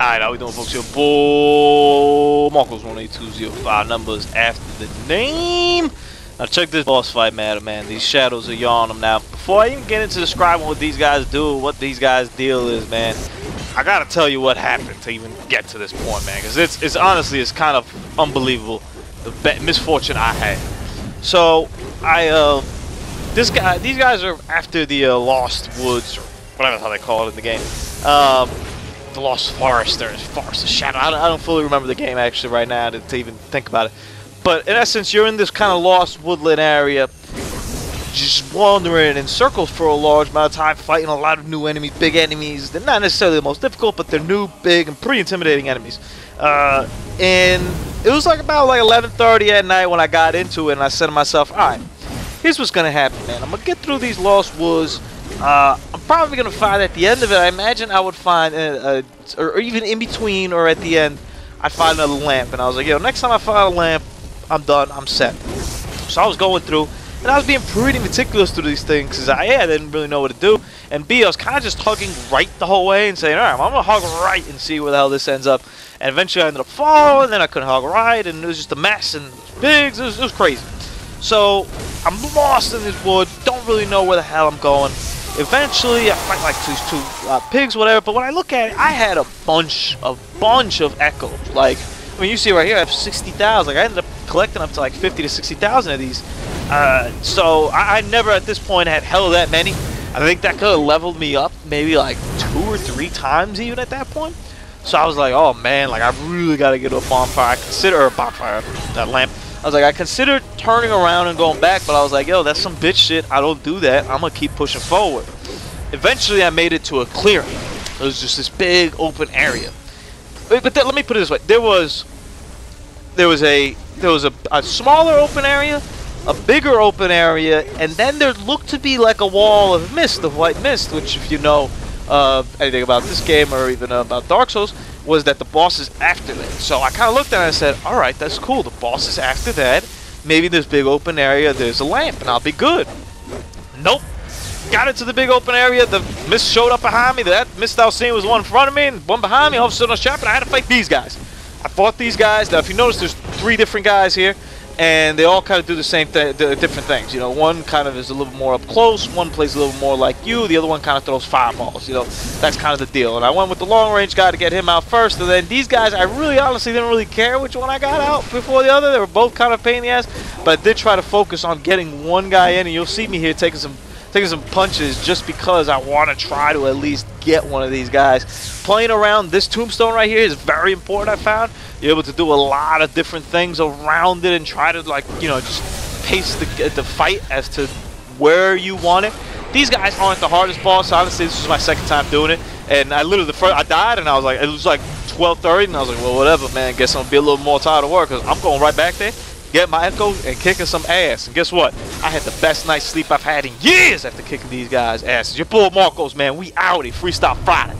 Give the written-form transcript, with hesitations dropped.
Alright, how we doing, folks? Here, Bull Marcos 18205 numbers after the name. Now check this boss fight, man. These shadows are Yharnam. Now, before I even get into describing what these guys do, what these guys' deal is, man, I gotta tell you what happened to even get to this point, man. Because it's honestly, it's kind of unbelievable the misfortune I had. So these guys are after the Lost Woods, or whatever the hell they call it in the game. The Lost Forest, or Forest of Shadow. I don't fully remember the game actually right now to even think about it. But in essence, you're in this kind of lost woodland area, just wandering in circles for a large amount of time, fighting a lot of new enemies, big enemies. They're not necessarily the most difficult, but they're new, big, and pretty intimidating enemies. And it was like about 11:30 at night when I got into it, and I said to myself, all right, here's what's gonna happen, man. I'm gonna get through these lost woods. I'm probably gonna find at the end of it, I imagine I would find, or even in between or at the end, I'd find another lamp. And I was like, yo, next time I find a lamp, I'm done, I'm set. So I was going through, and I was being pretty meticulous through these things, because I didn't really know what to do. And B, I was kind of just hugging right the whole way and saying, all right, I'm gonna hug right and see where the hell this ends up. And eventually I ended up falling, and then I couldn't hug right, and it was just a mess, and it was big, it was crazy. So I'm lost in this wood, don't really know where the hell I'm going. Eventually, I fight like these two pigs, whatever. But when I look at it, I had a bunch of echoes. Like, I mean, you see right here, I have 60,000. Like, I ended up collecting up to like 50 to 60,000 of these. So I never at this point had hell of that many. I think that could have leveled me up maybe like 2 or 3 times even at that point. So I was like, oh man, like I really got to get a bonfire. That lamp. I was like, I considered turning around and going back, but I was like, yo, that's some bitch shit. I don't do that. I'm going to keep pushing forward. Eventually, I made it to a clearing. It was just this big open area. But let me put it this way. There was a smaller open area, a bigger open area, and then there looked to be like a wall of mist, of white mist, which if you know anything about this game or even about Dark Souls, was that the boss is after that. So I kind of looked at it and I said, alright, that's cool. The boss is after that. Maybe this big open area, there's a lamp, and I'll be good. Nope. Got into the big open area. The mist showed up behind me. That mist I was seeing was one in front of me and one behind me. All of a sudden I was trapped, and I had to fight these guys. I fought these guys. Now, if you notice, there's 3 different guys here, and they all kind of do the same thing, different things. You know, one kind of is a little more up close. One plays a little more like you. The other one kind of throws fireballs. You know, that's kind of the deal. And I went with the long range guy to get him out first. And then these guys, I really honestly didn't really care which one I got out before the other. They were both kind of pain in the ass. But I did try to focus on getting one guy in. And you'll see me here taking some punches just because I want to try to at least get one of these guys. Playing around this tombstone right here is very important, I found. You're able to do a lot of different things around it and try to, like, you know, just pace the fight as to where you want it. These guys aren't the hardest boss. Honestly, this was my 2nd time doing it. And I literally, I died and I was like, it was like 12:30 and I was like, well, whatever, man. Guess I'm going to be a little more tired of work because I'm going right back there, get my echo, and kicking some ass. And guess what? I had the best night's sleep I've had in years after kicking these guys' asses. Your boy Marcos, man. We outie. Freestyle Friday.